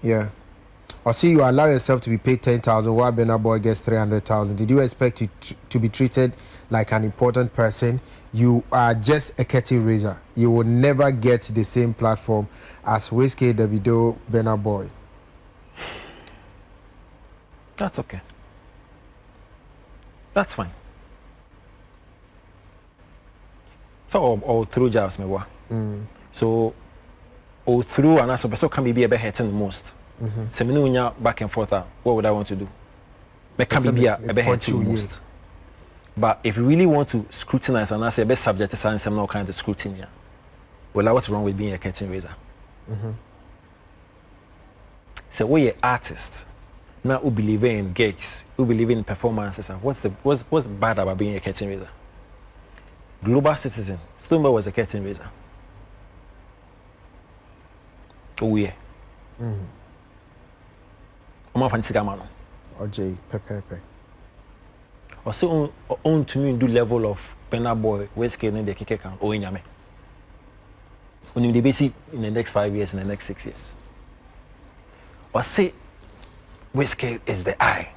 Yeah. Or see, you allow yourself to be paid 10,000 while Burna Boy gets 300,000. Did you expect to be treated like an important person? You are just a curtain raiser. You will never get the same platform as Wizkid, Davido, Burna Boy. That's okay. That's fine. So, or through jobs, me wa. So, or through and so can be a bit hurting the most. So, me back and forth. What would I want to do? Me can be a bit hurting the most. But if you really want to scrutinize and I say best subject to science, I'm not kind of scrutiny. Well, what's wrong with being a curtain raiser? So, we are artists. Now, who believe in gigs, who believe in performances, what's bad about being a curtain raiser? Global citizen. Stumba was a curtain raiser. Oh yeah. Oma fancy gamano. OJ Pepe. Or so on to me do level of Burna Boy, Wizkid and the kick account. Oh in yame. Only the basic in the next 5 years, in the next 6 years. Or say Wizkid is the eye.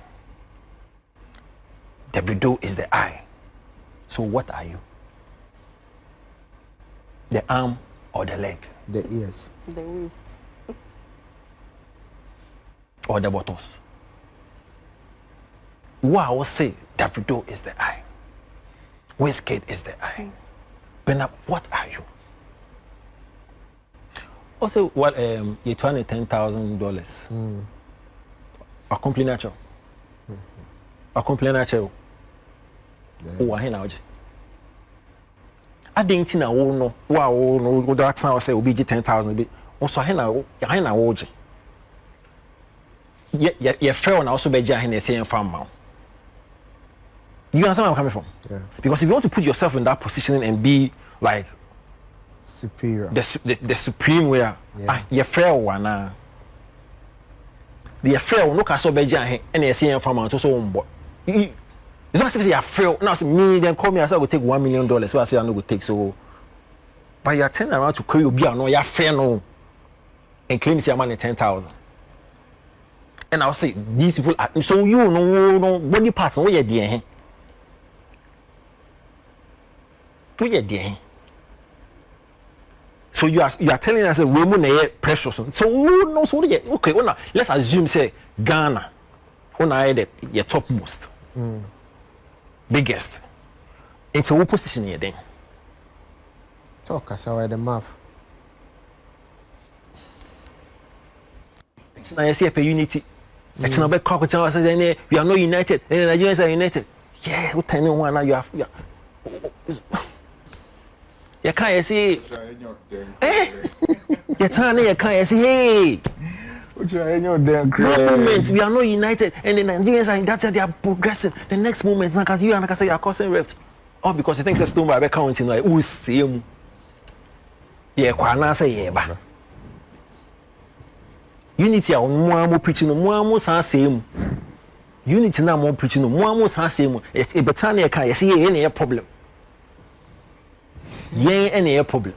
Davido is the eye. So what are you? The arm or the leg? The ears. The waist. Or the buttocks? What I will say, Davido is the eye. Wizkid is the eye. But what are you? Also, what you're trying $10,000. A complete natural. A complete natural. Oh, I know. I didn't think I will know. Wow, no, that's how I say, will be 10,000. Also, I know. You're fair and also be Jahan saying farm now. You understand where I'm coming from? Yeah. Because if you want to put yourself in that position and be like superior, the supreme where you're fair one. The affair no caso be Jahan and you're saying farm out so on board. It's not say you're fair. Now, me then call me and say I will take $1 million. So I say I no go take so. But you're turning around to create no, you're fair no, and claim it's your money 10,000. And I'll say these people are so you no body parts where you're there. Where you're there. So you are telling us that women are precious. So no, so okay. Well, let's assume say Ghana, your topmost, biggest. It's a position here then. Talk as I the mouth. It's not a unity. It's not about cocktail. We are not united. And the Nigerians are united. Yeah, what time one now you have? You can't see. You can't see. Hey. Moment we are not united, and the Nigerians are that's they are progressing. The next moment, because you and you are causing rift. Oh, because you think it's too much counting like who same. Yeah, kwana say yeah. Unity are more preaching, more same. Unity now more preaching, more same. A Britannia can see any problem. Yeah, any problem.